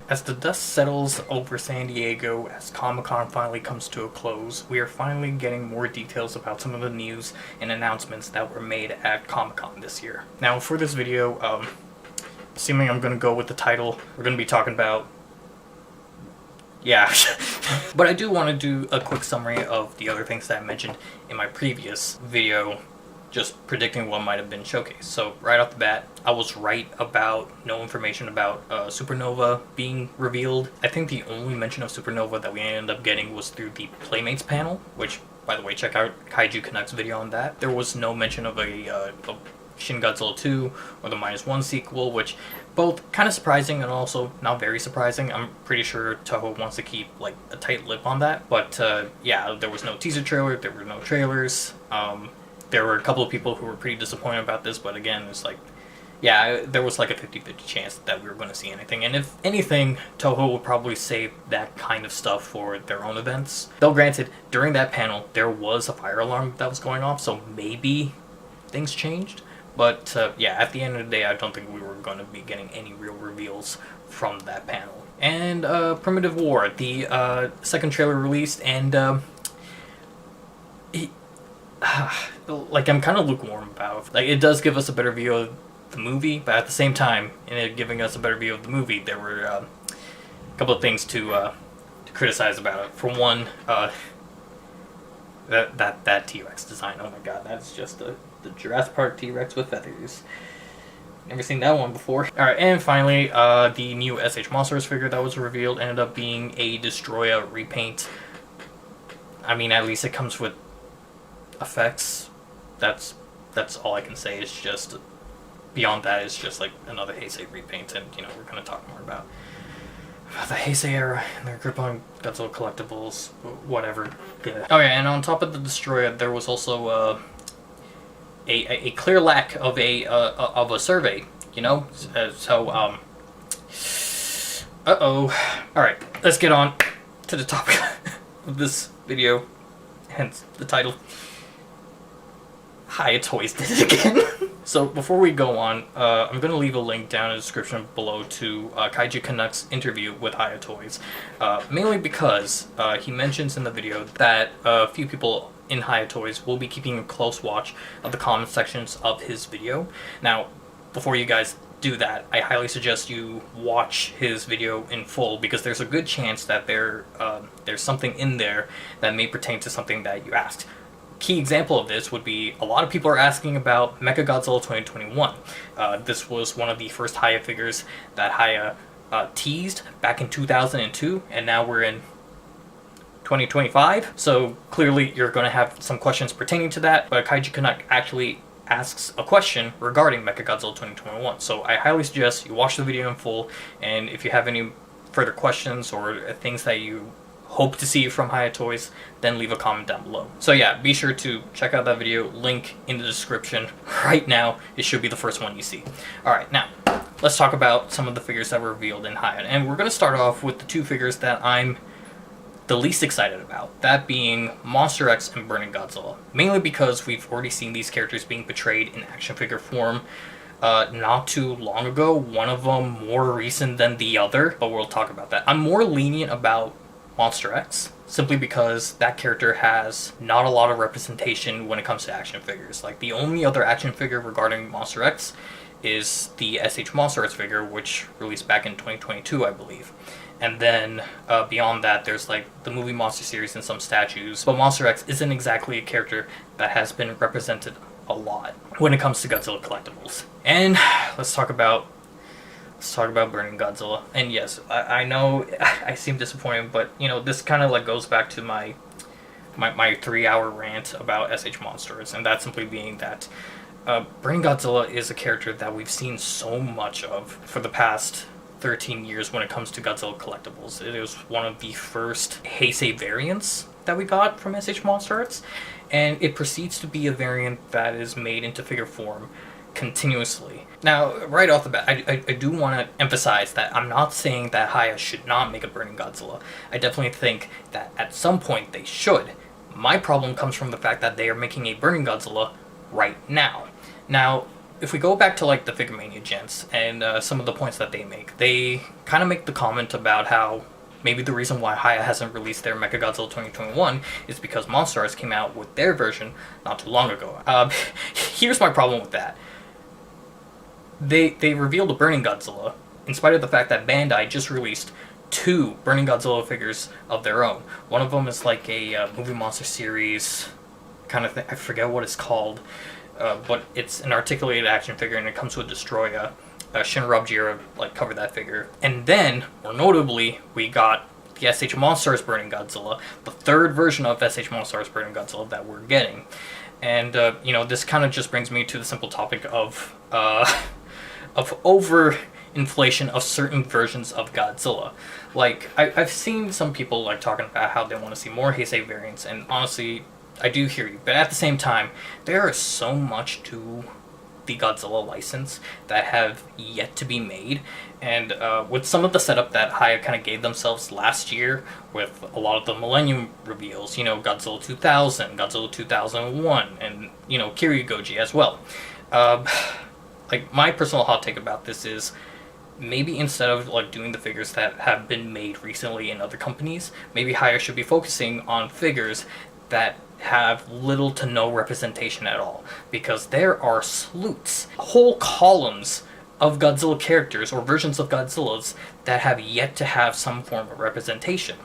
As the dust settles over San Diego, as Comic-Con finally comes to a close, we are finally getting more details about some of the news and announcements that were made at Comic-Con this year. Now, for this video, assuming I'm going to go with the title, we're going to be talking about... yeah. But I do want to do a quick summary of the other things that I mentioned in my previous video, just predicting what might have been showcased. So right off the bat, I was right about no information about Supernova being revealed. I think the only mention of Supernova that we ended up getting was through the Playmates panel, which, by the way, check out Kaiju Canuck's video on that. There was no mention of a Shin Godzilla 2 or the -1 sequel, which both kind of surprising and also not very surprising. I'm pretty sure Toho wants to keep like a tight lip on that. But yeah, there was no teaser trailer, there were no trailers. There were a couple of people who were pretty disappointed about this, but again, it's like, yeah, there was like a 50-50 chance that we were going to see anything. And if anything, Toho will probably save that kind of stuff for their own events. Though granted, during that panel, there was a fire alarm that was going off, so maybe things changed. But yeah, at the end of the day, I don't think we were going to be getting any real reveals from that panel. And Primitive War, the second trailer released, and like, I'm kind of lukewarm about it. Like, it does give us a better view of the movie, but at the same time, in it giving us a better view of the movie, there were a couple of things to criticize about it. For one, that T-Rex design, oh my god, that's just the Jurassic Park T-Rex with feathers. Never seen that one before. Alright, and finally, the new SH Monsterverse figure that was revealed ended up being a Destroya repaint. I mean, at least it comes with effects. That's all I can say. It's just, beyond that, it's just like another Heisei repaint, and you know, we're going to talk more about the Heisei era and their grip on Godzilla collectibles, whatever. Yeah. Oh yeah, and on top of the Destroyer, there was also a clear lack of a survey, you know? Alright, let's get on to the topic of this video, hence the title. Hiya Toys did it again. So before we go on, I'm going to leave a link down in the description below to Kaiju Canuck's interview with Hiya Toys. Mainly because he mentions in the video that a few people in Hiya Toys will be keeping a close watch of the comment sections of his video. Now, before you guys do that, I highly suggest you watch his video in full, because there's a good chance that there's something in there that may pertain to something that you asked. Key example of this would be, a lot of people are asking about Mechagodzilla 2021. This was one of the first Hiya figures that Hiya teased back in 2002, and now we're in 2025, so clearly you're going to have some questions pertaining to that, but Kaiju Canuck actually asks a question regarding Mechagodzilla 2021, so I highly suggest you watch the video in full, and if you have any further questions or things that you hope to see from Hiya Toys, then leave a comment down below. So yeah, be sure to check out that video, link in the description right now. It should be the first one you see. Alright, now, let's talk about some of the figures that were revealed in Hiya, and we're going to start off with the two figures that I'm the least excited about, that being Monster X and Burning Godzilla. Mainly because we've already seen these characters being portrayed in action figure form not too long ago, one of them more recent than the other, but we'll talk about that. I'm more lenient about Monster X, simply because that character has not a lot of representation when it comes to action figures. Like, the only other action figure regarding Monster X is the SH Monsterverse figure, which released back in 2022, I believe. And then beyond that, there's like the movie Monster series and some statues. But Monster X isn't exactly a character that has been represented a lot when it comes to Godzilla collectibles. And let's talk about Burning Godzilla. And yes, I know I seem disappointed, but you know, this kind of like goes back to my 3-hour rant about SH Monsters, and that simply being that Burning Godzilla is a character that we've seen so much of for the past 13 years when it comes to Godzilla collectibles. It was one of the first Heisei variants that we got from SH Monsters, and it proceeds to be a variant that is made into figure form continuously. Now, right off the bat, I do want to emphasize that I'm not saying that Hiya should not make a Burning Godzilla. I definitely think that at some point they should. My problem comes from the fact that they are making a Burning Godzilla right now. Now, if we go back to like the Figuremania gents and some of the points that they kind of make the comment about how maybe the reason why Hiya hasn't released their Mechagodzilla 2021 is because Monsterverse came out with their version not too long ago. Here's my problem with that. They revealed a Burning Godzilla, in spite of the fact that Bandai just released 2 Burning Godzilla figures of their own. One of them is like a movie monster series kind of thing. I forget what it's called, but it's an articulated action figure, and it comes with Destroya. Shin Rubjira like covered that figure. And then, more notably, we got the SH Monsters Burning Godzilla, the 3rd version of SH Monsters Burning Godzilla that we're getting. And you know, this kind of just brings me to the simple topic of over-inflation of certain versions of Godzilla. Like, I've seen some people like talking about how they want to see more Heisei variants, and honestly, I do hear you. But at the same time, there is so much to the Godzilla license that have yet to be made, and with some of the setup that Hiya kind of gave themselves last year with a lot of the Millennium reveals, you know, Godzilla 2000, Godzilla 2001, and, you know, Kiryu as well. Like, my personal hot take about this is maybe instead of like doing the figures that have been made recently in other companies, maybe Hiya should be focusing on figures that have little to no representation at all, because there are sleuths, whole columns of Godzilla characters or versions of Godzillas that have yet to have some form of representation.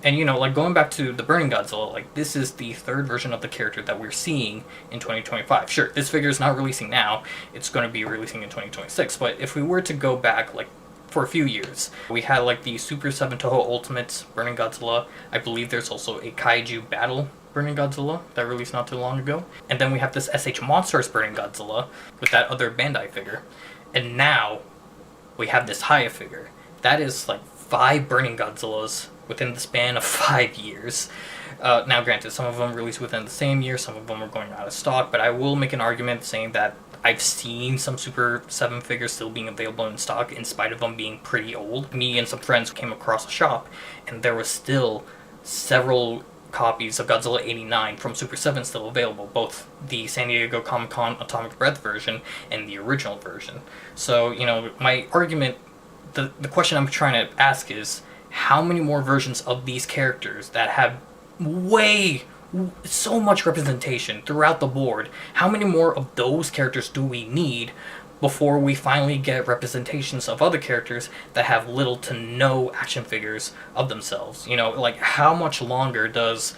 And you know, like going back to the Burning Godzilla, like this is the 3rd version of the character that we're seeing in 2025. Sure, this figure is not releasing now, it's going to be releasing in 2026, but if we were to go back like for a few years, we had like the Super 7 Toho Ultimates Burning Godzilla. I believe there's also a Kaiju Battle Burning Godzilla that released not too long ago. And then we have this SH Monsters Burning Godzilla with that other Bandai figure. And now we have this Hiya figure. That is like 5 Burning Godzillas within the span of 5 years. Now granted, some of them released within the same year, some of them are going out of stock, but I will make an argument saying that I've seen some Super 7 figures still being available in stock in spite of them being pretty old. Me and some friends came across a shop and there was still several copies of Godzilla 89 from Super 7 still available, both the San Diego Comic-Con Atomic Breath version and the original version. So, you know, my argument, the question I'm trying to ask is, how many more versions of these characters that have so much representation throughout the board, how many more of those characters do we need before we finally get representations of other characters that have little to no action figures of themselves? You know, like how much longer does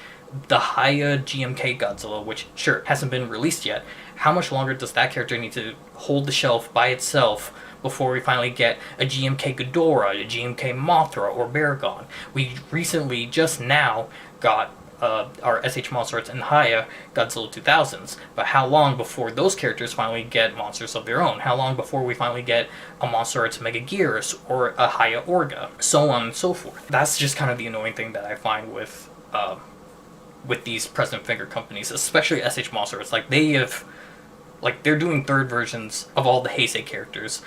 the Hiya GMK Godzilla, which sure hasn't been released yet, how much longer does that character need to hold the shelf by itself before we finally get a GMK Ghidorah, a GMK Mothra, or Baragon? We recently, just now, got our SH Monsters and Hiya Godzilla 2000s, but how long before those characters finally get monsters of their own? How long before we finally get a Monsterverse Mega Gearus or a Hiya Orga? So on and so forth. That's just kind of the annoying thing that I find with these present figure companies, especially SH Monsters. Like they're doing 3rd versions of all the Heisei characters,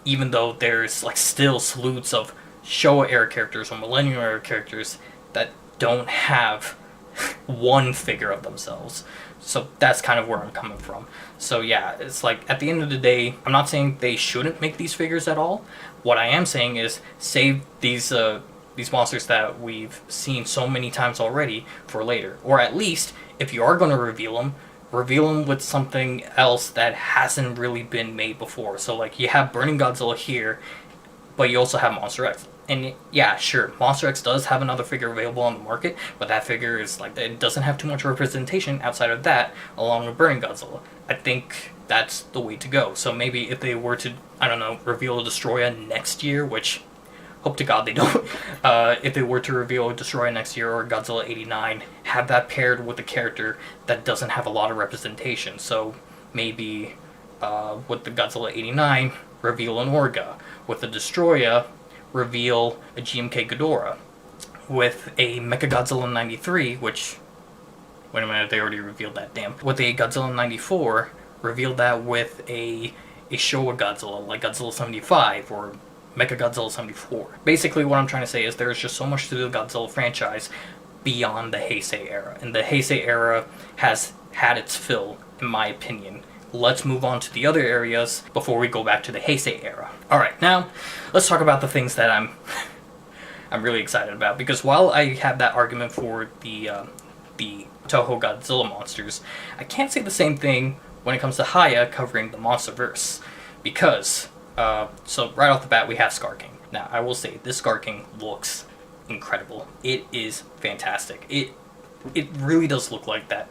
even though there's like still sleuths of Showa era characters or Millennium era characters that don't have one figure of themselves. So that's kind of where I'm coming from. So yeah, it's like at the end of the day, I'm not saying they shouldn't make these figures at all. What I am saying is save these monsters that we've seen so many times already for later. Or at least, if you are going to reveal them with something else that hasn't really been made before. So like you have Burning Godzilla here, but you also have Monster X. And yeah, sure, Monster X does have another figure available on the market, but that figure is like, it doesn't have too much representation outside of that, along with Burning Godzilla. I think that's the way to go. So maybe if they were to, I don't know, reveal a Destroya next year, which, hope to God they don't, if they were to reveal a Destroya next year or Godzilla 89, have that paired with a character that doesn't have a lot of representation. So maybe with the Godzilla 89, reveal an Orga. With the Destroya, reveal a GMK Ghidorah. With a Mechagodzilla 93, which, wait a minute, they already revealed that, damn. With a Godzilla 94, reveal that with a Showa Godzilla, like Godzilla 75, or Mechagodzilla 74. Basically what I'm trying to say is there's just so much to the Godzilla franchise beyond the Heisei era. And the Heisei era has had its fill, in my opinion, let's move on to the other areas before we go back to the Heisei era. Alright, now let's talk about the things that I'm really excited about, because while I have that argument for the Toho Godzilla monsters, I can't say the same thing when it comes to Hiya covering the Monsterverse, because so right off the bat we have Scar King. Now I will say this Scar King looks incredible. It is fantastic. It really does look like that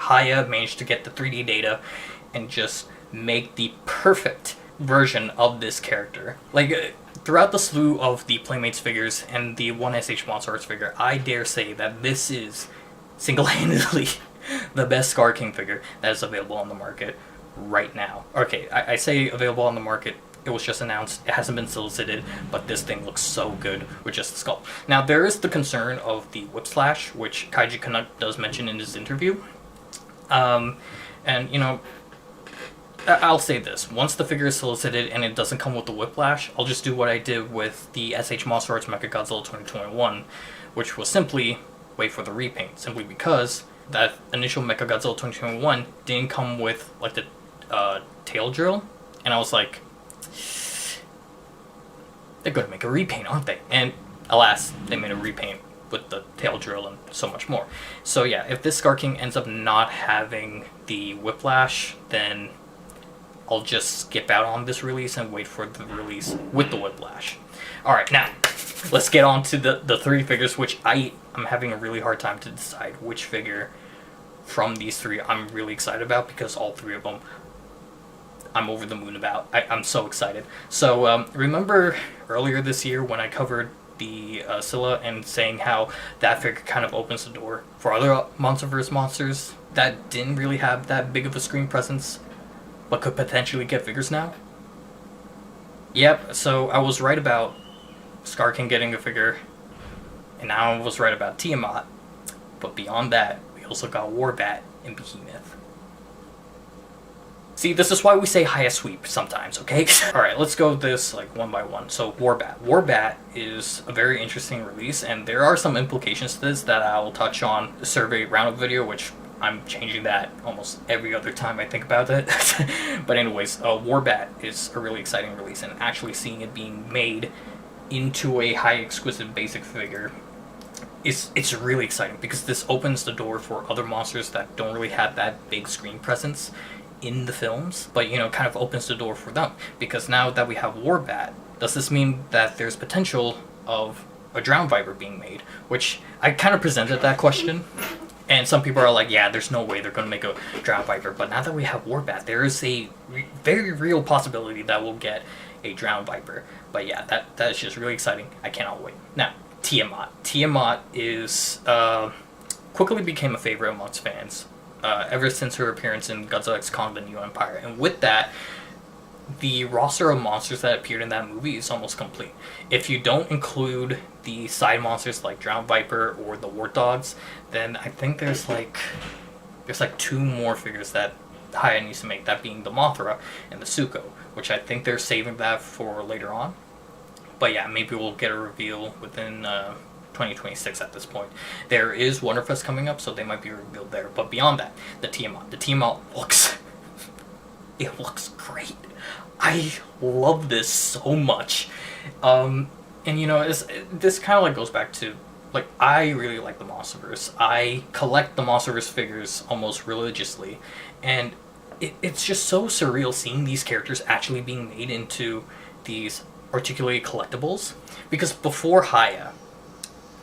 Hiya managed to get the 3D data and just make the perfect version of this character. Like, throughout the slew of the Playmates figures and the 1SH Monster Arts figure, I dare say that this is single-handedly the best Scar King figure that is available on the market right now. Okay, I say available on the market, it was just announced, it hasn't been solicited, but this thing looks so good with just the sculpt. Now, there is the concern of the whip slash, which Kaiji Canuck does mention in his interview. And, you know, I'll say this, once the figure is solicited and it doesn't come with the whiplash, I'll just do what I did with the SH Monster Arts Mechagodzilla 2021, which was simply wait for the repaint, simply because that initial Mechagodzilla 2021 didn't come with, like, the tail drill, and I was like, they're gonna make a repaint, aren't they? And alas, they made a repaint with the tail drill and so much more. So yeah, if this Scar King ends up not having the whiplash, then I'll just skip out on this release and wait for the release with the whiplash. Alright, now, let's get on to the three figures, which I'm having a really hard time to decide which figure from these three I'm really excited about, because all three of them I'm over the moon about. I'm so excited. So, remember earlier this year when I covered the Scylla and saying how that figure kind of opens the door for other Monsterverse monsters that didn't really have that big of a screen presence but could potentially get figures now? Yep, so I was right about Scar King getting a figure, and now I was right about Tiamat, but beyond that, we also got Warbat and Behemoth. See, this is why we say Hiya Sweep sometimes, okay? Alright, let's go this like one by one. So, Warbat. Warbat is a very interesting release, and there are some implications to this that I will touch on the survey roundup video, which I'm changing that almost every other time I think about it. But anyways, Warbat is a really exciting release, and actually seeing it being made into a high exquisite basic figure it's really exciting, because this opens the door for other monsters that don't really have that big screen presence in the films, but, you know, kind of opens the door for them, because now that we have Warbat, does this mean that there's potential of a Drowned Viper being made? Which I kind of presented that question, and some people are like, yeah, there's no way they're going to make a Drowned Viper, but now that we have Warbat, there is a very real possibility that we'll get a Drowned Viper. But yeah, that is just really exciting. I cannot wait. Now, Tiamat. Tiamat is quickly became a favorite amongst fans ever since her appearance in Godzilla x Kong: The New Empire, and with that, the roster of monsters that appeared in that movie is almost complete. If you don't include the side monsters like Drowned Viper or the Wart Dogs, then I think there's like two more figures that Hiya needs to make, that being the Mothra and the Suko, which I think they're saving that for later on. But yeah, maybe we'll get a reveal within 2026 at this point. There is Wonderfest coming up, so they might be revealed there. But beyond that, the Tiamat looks... it looks great. I love this so much. And you know, this kind of like goes back to, like, I really like the Monsterverse. I collect the Monsterverse figures almost religiously, and it's just so surreal seeing these characters actually being made into these articulated collectibles. Because before Hiya,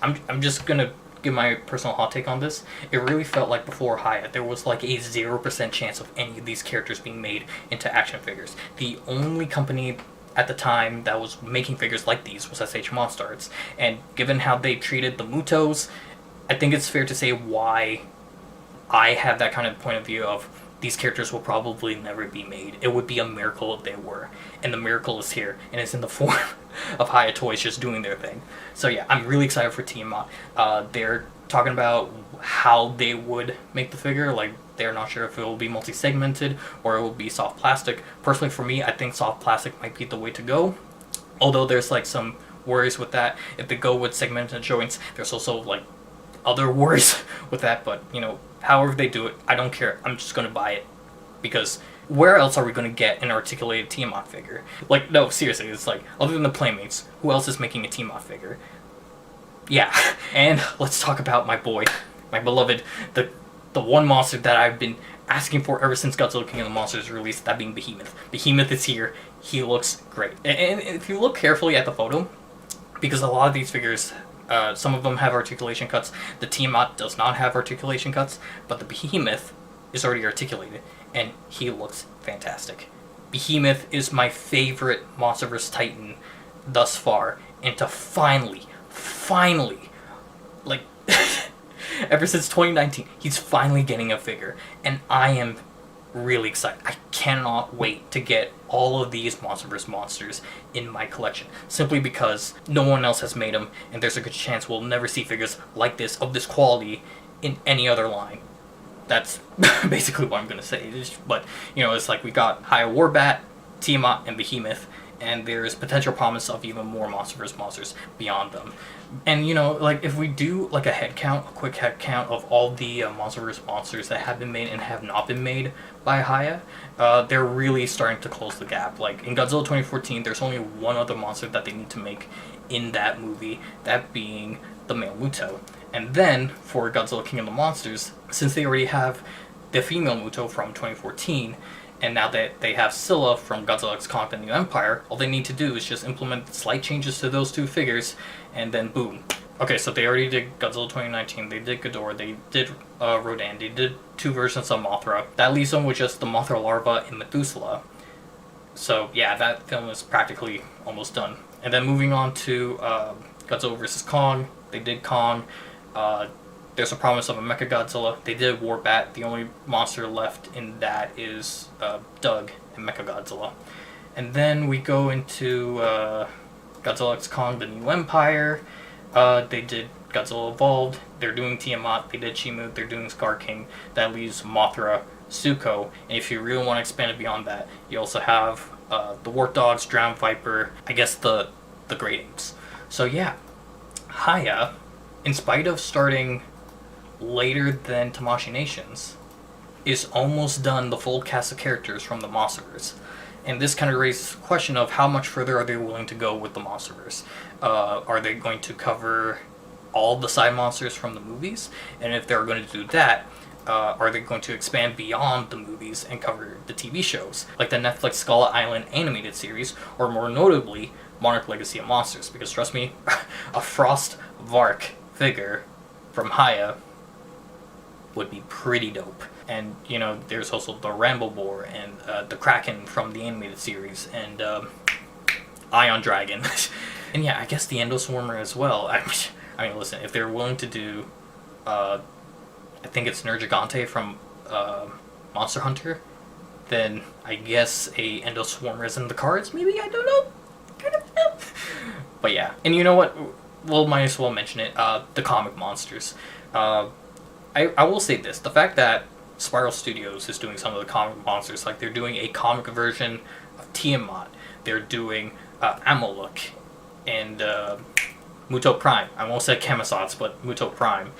I'm just gonna give my personal hot take on this. It really felt like before Hiya, there was like a 0% chance of any of these characters being made into action figures. The only company at the time that was making figures like these was SH Monster Arts, and given how they treated the Mutos, I think it's fair to say why I have that kind of point of view of these characters will probably never be made. It would be a miracle if they were, and the miracle is here, and it's in the form of Hiya Toys just doing their thing. So yeah, I'm really excited for Tiamat. They're talking about how they would make the figure. Like, they're not sure if it will be multi-segmented or it will be soft plastic. Personally, for me, I think soft plastic might be the way to go, although there's like some worries with that. If they go with segmented joints, there's also like other worries with that. But, you know, however they do it, I don't care. I'm just gonna buy it because where else are we going to get an articulated Tiamat figure? Like, no, seriously, it's like, other than the Playmates, who else is making a Tiamat figure? Yeah, and let's talk about my boy, my beloved, the one monster that I've been asking for ever since Godzilla King of the Monsters released, that being Behemoth. Behemoth is here. He looks great. And if you look carefully at the photo, because a lot of these figures, some of them have articulation cuts. The Tiamat does not have articulation cuts, but the Behemoth is already articulated, and he looks fantastic. Behemoth is my favorite Monsterverse Titan thus far, and to finally, like, ever since 2019, he's finally getting a figure, and I am really excited. I cannot wait to get all of these Monsterverse monsters in my collection, simply because no one else has made them, and there's a good chance we'll never see figures like this, of this quality, in any other line. That's basically what I'm going to say. But, you know, it's like we got Hiya Warbat, Tiamat, and Behemoth, and there's potential promise of even more Monsterverse monsters beyond them. And, you know, like, if we do, like, a quick head count of all the Monsterverse monsters that have been made and have not been made by Hiya, they're really starting to close the gap. Like, in Godzilla 2014, there's only one other monster that they need to make in that movie, that being the male Muto. And then, for Godzilla King of the Monsters, since they already have the female Muto from 2014, and now that they have Scylla from Godzilla X Kong: The New Empire, all they need to do is just implement slight changes to those two figures, and then boom. Okay, so they already did Godzilla 2019, they did Ghidorah, they did Rodan, they did two versions of Mothra. That leaves them with just the Mothra larva and Methuselah. So yeah, that film is practically almost done. And then moving on to Godzilla vs. Kong, they did Kong. There's a promise of a Mechagodzilla. They did Warbat. The only monster left in that is Doug and Mechagodzilla. And then we go into Godzilla X Kong: The New Empire. They did Godzilla Evolved. They're doing Tiamat. They did Chimu. They're doing Scar King. That leaves Mothra, Zuko. And if you really want to expand it beyond that, you also have the Wart Dogs, Drowned Viper, I guess the Great Apes. So yeah, Hiya, in spite of starting later than Tamashii Nations, is almost done the full cast of characters from the Monsterverse. And this kind of raises the question of how much further are they willing to go with the Monsterverse? Are they going to cover all the side monsters from the movies? And if they're going to do that, are they going to expand beyond the movies and cover the TV shows, like the Netflix Skull Island animated series, or more notably, Monarch Legacy of Monsters? Because trust me, a Frost Vark figure from Hiya would be pretty dope. And, you know, there's also the Rambleboar and the Kraken from the animated series, and Ion Dragon. And yeah, I guess the Endoswarmer as well. I mean, listen, if they're willing to do, I think it's Nergigante from Monster Hunter, then I guess a Endoswarmer is in the cards, maybe? I don't know. But yeah, and you know what? We'll might as well mention it. The comic monsters. I will say this: the fact that Spiral Studios is doing some of the comic monsters, like they're doing a comic version of Tiamat, they're doing Amaluk and Muto Prime. I won't say Camisards, but Muto Prime.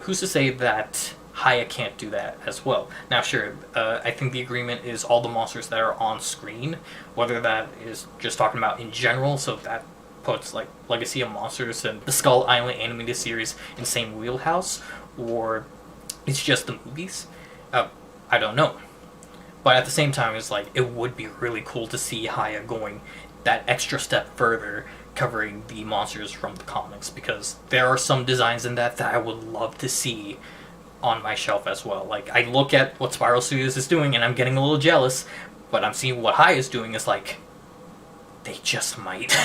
Who's to say that Hiya can't do that as well? Now, sure, I think the agreement is all the monsters that are on screen, whether that is just talking about in general, so that puts like Legacy of Monsters and the Skull Island animated series in the same wheelhouse, or it's just the movies. I don't know. But at the same time, it's like, it would be really cool to see Hiya going that extra step further, covering the monsters from the comics, because there are some designs in that I would love to see on my shelf as well. Like, I look at what Spiral Studios is doing and I'm getting a little jealous, but I'm seeing what Hiya is doing, is like, they just might.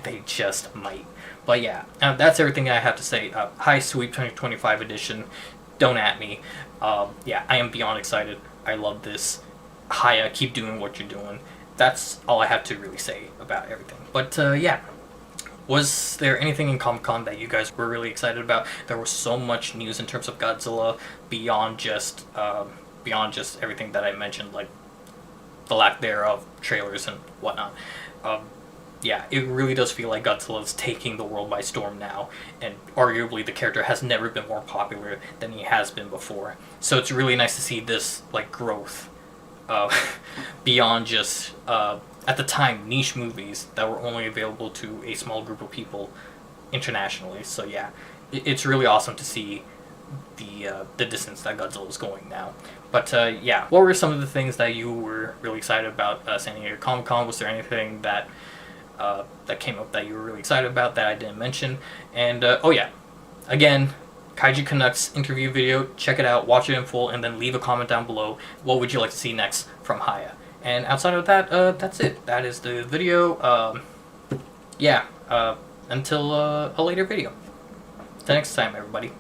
They just might. But yeah, that's everything I have to say. Hiya Sweep 2025 edition. Don't at me. Yeah, I am beyond excited. I love this. Hiya, keep doing what you're doing. That's all I have to really say about everything. But yeah, was there anything in Comic-Con that you guys were really excited about? There was so much news in terms of Godzilla beyond just everything that I mentioned, like the lack thereof, trailers and whatnot. Yeah, it really does feel like Godzilla's taking the world by storm now, and arguably the character has never been more popular than he has been before. So it's really nice to see this like growth beyond just at the time niche movies that were only available to a small group of people internationally. So yeah, it's really awesome to see the distance that Godzilla is going now. But yeah, what were some of the things that you were really excited about San Diego Comic-Con? Was there anything that that came up that you were really excited about that I didn't mention? And oh yeah, again, Kaiji Canucks interview video, check it out, watch it in full, and then leave a comment down below. What would you like to see next from Hiya? And outside of that, that's it. That is the video. Yeah, until a later video. Till next time, everybody.